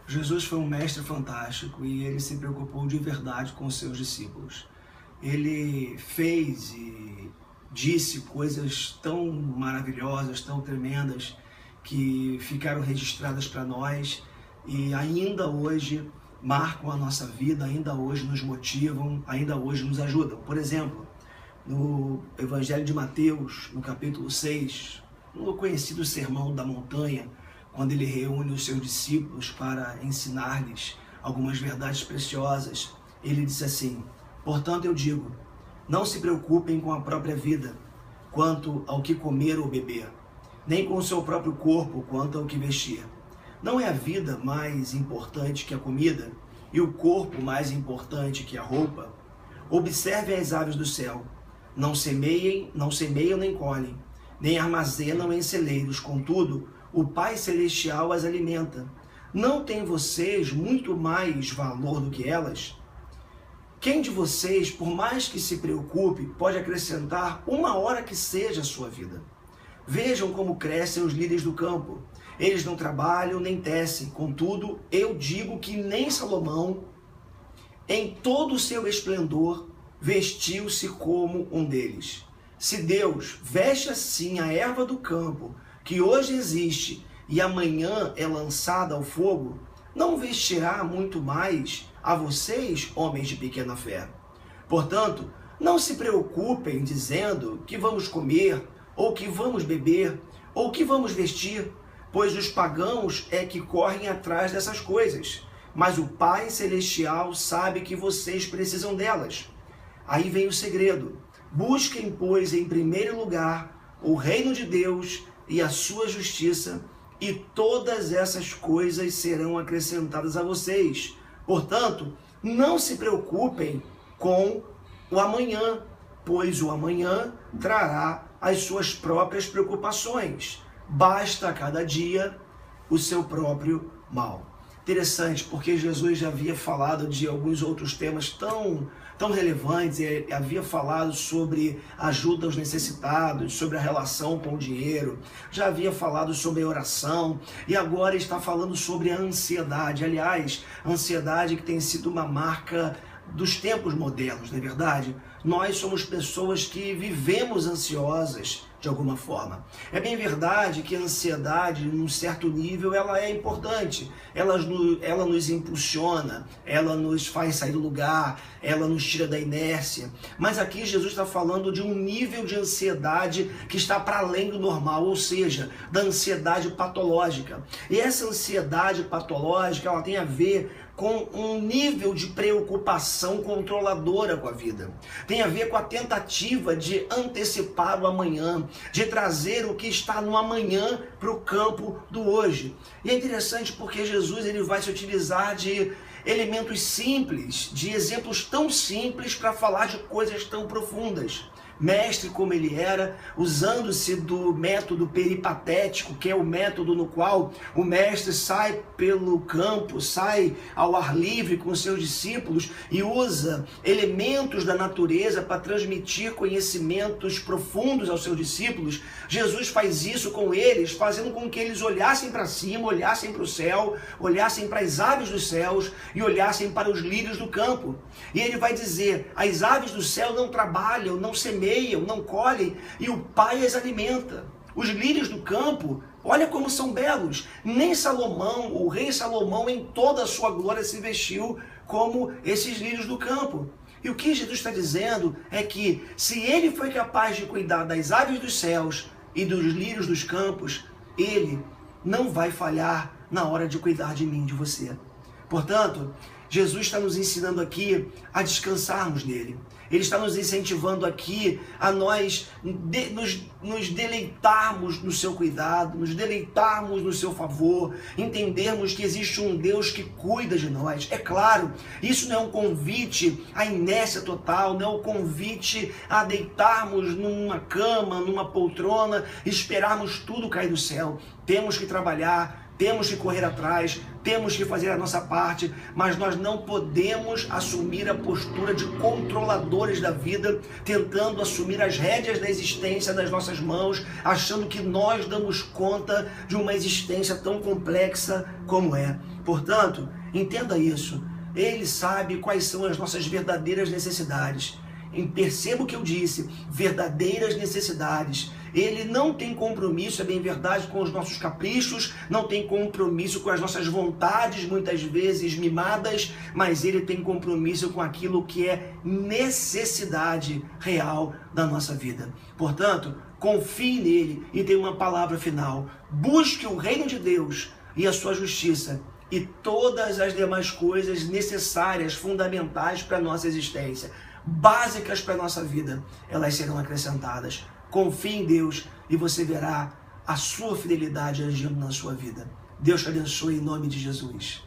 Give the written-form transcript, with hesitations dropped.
Jesus foi um mestre fantástico e ele se preocupou de verdade com os seus discípulos. Ele fez e disse coisas tão maravilhosas, tão tremendas, que ficaram registradas para nós e ainda hoje marcam a nossa vida, ainda hoje nos motivam, ainda hoje nos ajudam. Por exemplo, no Evangelho de Mateus, no capítulo 6, no conhecido Sermão da Montanha, quando ele reúne os seus discípulos para ensinar-lhes algumas verdades preciosas, ele disse assim: portanto eu digo, não se preocupem com a própria vida, quanto ao que comer ou beber, nem com o seu próprio corpo, quanto ao que vestir. Não é a vida mais importante que a comida, e o corpo mais importante que a roupa? Observem as aves do céu, não semeiam nem colhem, nem armazenam em celeiros, contudo, o Pai Celestial as alimenta. Não têm vocês muito mais valor do que elas? Quem de vocês, por mais que se preocupe, pode acrescentar uma hora que seja a sua vida? Vejam como crescem os lírios do campo. Eles não trabalham nem tecem. Contudo, eu digo que nem Salomão, em todo o seu esplendor, vestiu-se como um deles. Se Deus veste assim a erva do campo, que hoje existe e amanhã é lançada ao fogo, não vestirá muito mais a vocês, homens de pequena fé? Portanto, não se preocupem dizendo que vamos comer, ou que vamos beber, ou que vamos vestir, pois os pagãos é que correm atrás dessas coisas, mas o Pai Celestial sabe que vocês precisam delas. Aí vem o segredo: busquem, pois, em primeiro lugar o reino de Deus e a sua justiça, e todas essas coisas serão acrescentadas a vocês. Portanto, não se preocupem com o amanhã, pois o amanhã trará as suas próprias preocupações. Basta a cada dia o seu próprio mal. Interessante, porque Jesus já havia falado de alguns outros temas tão relevantes, ele havia falado sobre ajuda aos necessitados, sobre a relação com o dinheiro, já havia falado sobre a oração e agora está falando sobre a ansiedade. Aliás, a ansiedade que tem sido uma marca dos tempos modernos, não é verdade? Nós somos pessoas que vivemos ansiosas de alguma forma. É bem verdade que a ansiedade, num certo nível, ela é importante. Ela nos impulsiona, ela nos faz sair do lugar, ela nos tira da inércia. Mas aqui Jesus está falando de um nível de ansiedade que está para além do normal, ou seja, da ansiedade patológica. E essa ansiedade patológica, ela tem a ver com um nível de preocupação controladora com a vida. Tem a ver com a tentativa de antecipar o amanhã, de trazer o que está no amanhã para o campo do hoje. E é interessante porque Jesus ele vai se utilizar de elementos simples, de exemplos tão simples para falar de coisas tão profundas. Mestre como ele era, usando-se do método peripatético, que é o método no qual o mestre sai pelo campo, sai ao ar livre com seus discípulos e usa elementos da natureza para transmitir conhecimentos profundos aos seus discípulos. Jesus faz isso com eles, fazendo com que eles olhassem para cima, olhassem para o céu, olhassem para as aves dos céus e olhassem para os lírios do campo. E ele vai dizer: as aves do céu não trabalham, não semeiam, não colhem, e o Pai as alimenta. Os lírios do campo, olha como são belos. Nem Salomão, o rei Salomão, em toda a sua glória se vestiu como esses lírios do campo. E o que Jesus está dizendo é que se ele foi capaz de cuidar das aves dos céus e dos lírios dos campos, ele não vai falhar na hora de cuidar de mim, de você. Portanto, Jesus está nos ensinando aqui a descansarmos nele. Ele está nos incentivando aqui a nós nos deleitarmos no seu cuidado, nos deleitarmos no seu favor, entendermos que existe um Deus que cuida de nós. É claro, isso não é um convite à inércia total, não é um convite a deitarmos numa cama, numa poltrona, e esperarmos tudo cair do céu. Temos que trabalhar, temos que correr atrás, temos que fazer a nossa parte, mas nós não podemos assumir a postura de controladores da vida, tentando assumir as rédeas da existência nas nossas mãos, achando que nós damos conta de uma existência tão complexa como é. Portanto, entenda isso. Ele sabe quais são as nossas verdadeiras necessidades. Perceba o que eu disse, verdadeiras necessidades. Ele não tem compromisso, é bem verdade, com os nossos caprichos, não tem compromisso com as nossas vontades, muitas vezes mimadas, mas ele tem compromisso com aquilo que é necessidade real da nossa vida. Portanto, confie nele e tenha uma palavra final. Busque o reino de Deus e a sua justiça, e todas as demais coisas necessárias, fundamentais para a nossa existência, básicas para a nossa vida, elas serão acrescentadas. Confie em Deus e você verá a sua fidelidade agindo na sua vida. Deus te abençoe em nome de Jesus.